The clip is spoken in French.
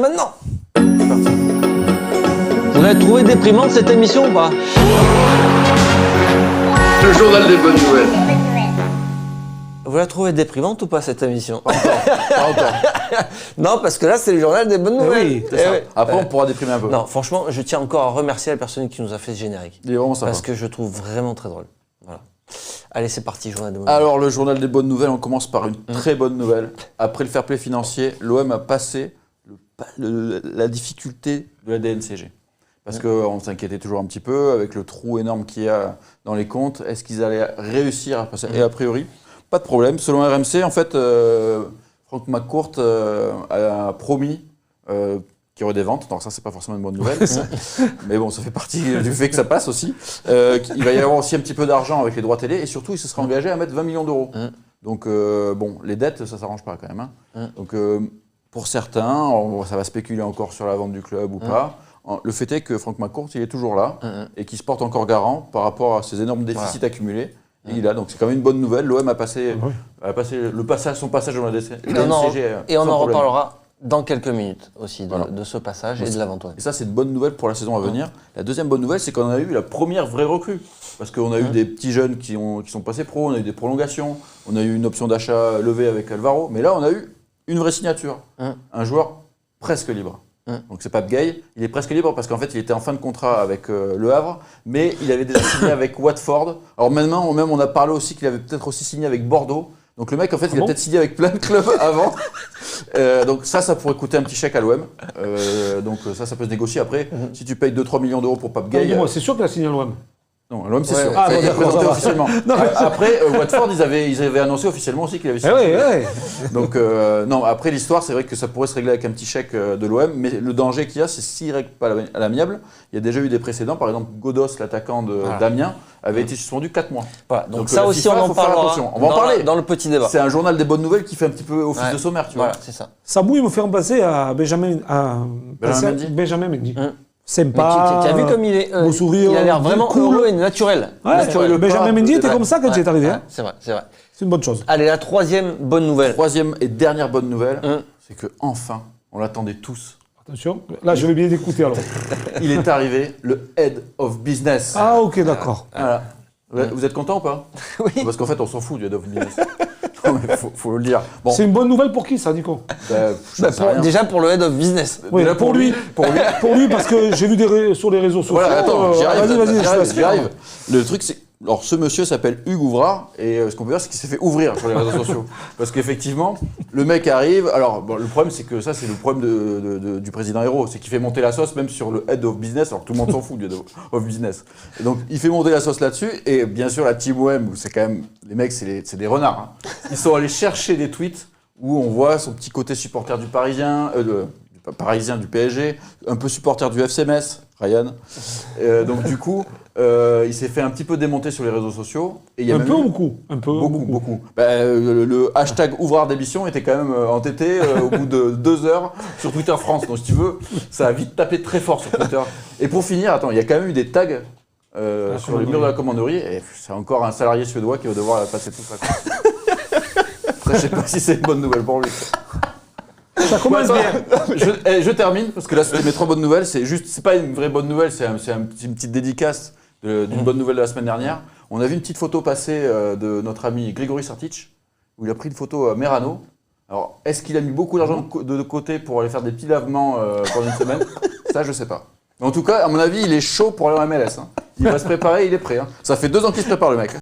Maintenant. Vous l'avez trouvé déprimante cette émission ou pas? Le journal des bonnes nouvelles. Vous la trouvez déprimante ou pas cette émission? Pas encore. Non, parce que là c'est le journal des bonnes nouvelles. Oui, C'est ça. Après, on pourra déprimer un peu. Non, franchement, je tiens encore à remercier la personne qui nous a fait ce générique. Il est vraiment sympa. Parce que je trouve vraiment très drôle. Voilà. Allez, c'est parti, journal des bonnes nouvelles. Alors, le journal des bonnes nouvelles, on commence par une très bonne nouvelle. Après le fair play financier, l'OM a passé la difficulté de la DNCG. Parce qu'on s'inquiétait toujours un petit peu avec le trou énorme qu'il y a dans les comptes. Est-ce qu'ils allaient réussir à passer? Et a priori, pas de problème. Selon RMC, en fait, Frank McCourt a promis qu'il y aurait des ventes. Donc ça, c'est pas forcément une bonne nouvelle. Mais bon, ça fait partie du fait que ça passe aussi. Il va y avoir aussi un petit peu d'argent avec les droits télé. Et surtout, il se sera engagé à mettre 20 millions d'euros. Donc, bon, les dettes, ça s'arrange pas quand même. Hein. Donc, pour certains, ça va spéculer encore sur la vente du club ou pas. Le fait est que Frank McCourt, il est toujours là et qu'il se porte encore garant par rapport à ces énormes déficits accumulés. Et il a, donc c'est quand même une bonne nouvelle. L'OM a passé, son passage dans la DNCG. Et on en reparlera dans quelques minutes aussi de ce passage et de la vente. Et ça, c'est une bonne nouvelle pour la saison à venir. La deuxième bonne nouvelle, c'est qu'on a eu la première vraie recrue. Parce qu'on a eu des petits jeunes qui sont passés pro, on a eu des prolongations, on a eu une option d'achat levée avec Alvaro. Mais là, on a eu une vraie signature. Un joueur presque libre. Donc c'est Pape Gueye, il est presque libre parce qu'en fait il était en fin de contrat avec Le Havre, mais il avait déjà signé avec Watford. Alors maintenant on a parlé aussi qu'il avait peut-être aussi signé avec Bordeaux. Donc le mec en fait il a peut-être signé avec plein de clubs avant. Donc ça pourrait coûter un petit chèque à l'OM. Donc ça peut se négocier après. Si tu payes 2-3 millions d'euros pour Pape Gueye. C'est sûr qu'il a signé à l'OM. Non, l'OM c'est sûr. Ah, Ça a été d'accord, présenté ça va. officiellement. Après, Watford, ils avaient annoncé officiellement aussi qu'il avait signé. Donc, non, après l'histoire, c'est vrai que ça pourrait se régler avec un petit chèque de l'OM, mais le danger qu'il y a, c'est s'il ne règle pas à l'amiable. Il y a déjà eu des précédents, par exemple, Godos, l'attaquant d'Amiens, avait été suspendu 4 mois. Voilà. Donc ça aussi, on en parlera. On va en parler. Dans le petit débat. C'est un journal des bonnes nouvelles qui fait un petit peu office de sommaire, tu vois. Voilà, c'est ça. Sabou, il me fait penser à Benjamin Mendy. Sympa. Tu as vu comme il est beau sourire, il a l'air vraiment cool. heureux et naturel. Le Benjamin Mendy était comme ça quand il est arrivé. Hein. C'est vrai, c'est vrai. C'est une bonne chose. Allez, la troisième bonne nouvelle. Troisième et dernière bonne nouvelle, c'est que enfin, on l'attendait tous. Attention, là je vais bien écouter alors. Il est arrivé, le Head of Business. Ah ok, d'accord. Voilà. Vous êtes content ou pas? Oui. Parce qu'en fait, on s'en fout du Head of Business. Non, mais faut le dire. Bon. C'est une bonne nouvelle pour qui ça, Nico? Déjà pour le Head of Business. Oui, Déjà pour lui. Pour lui, parce que j'ai vu sur les réseaux sociaux. Voilà, attends, j'y arrive. J'y arrive. Le truc, c'est. Alors, ce monsieur s'appelle Hugues Ouvrard, et ce qu'on peut dire, c'est qu'il s'est fait ouvrir sur les réseaux sociaux. Parce qu'effectivement, le mec arrive. Alors, bon, le problème, c'est que ça, c'est le problème du président Hérault, c'est qu'il fait monter la sauce même sur le Head of Business, alors que tout le monde s'en fout du Head of Business. Et donc, il fait monter la sauce là-dessus, et bien sûr, la Team OM, où c'est quand même. Les mecs, c'est des renards. Hein. Ils sont allés chercher des tweets où on voit son petit côté supporter du Parisien, du PSG, un peu supporter du FC Metz, Ryan. Donc du coup, il s'est fait un petit peu démonter sur les réseaux sociaux. Et il y a Beaucoup. Le hashtag Ouvrard d'émission était quand même entêté au bout de 2 heures sur Twitter France. Donc si tu veux, ça a vite tapé très fort sur Twitter. Et pour finir, attends, il y a quand même eu des tags sur le mur de la commanderie. Et c'est encore un salarié suédois qui va devoir passer tout ça. Après, je sais pas si c'est une bonne nouvelle pour lui. Ça commence bien. Je termine, parce que là, c'était mes 3 bonnes nouvelles. C'est pas une vraie bonne nouvelle, c'est une petite dédicace d'une bonne nouvelle de la semaine dernière. On a vu une petite photo passer de notre ami Grégory Sartic, où il a pris une photo à Merano. Alors, est-ce qu'il a mis beaucoup d'argent de côté pour aller faire des petits lavements pendant une semaine? Ça, je sais pas. Mais en tout cas, à mon avis, il est chaud pour aller en MLS. Hein. Il va se préparer, il est prêt. Hein. Ça fait 2 ans qu'il se prépare, le mec.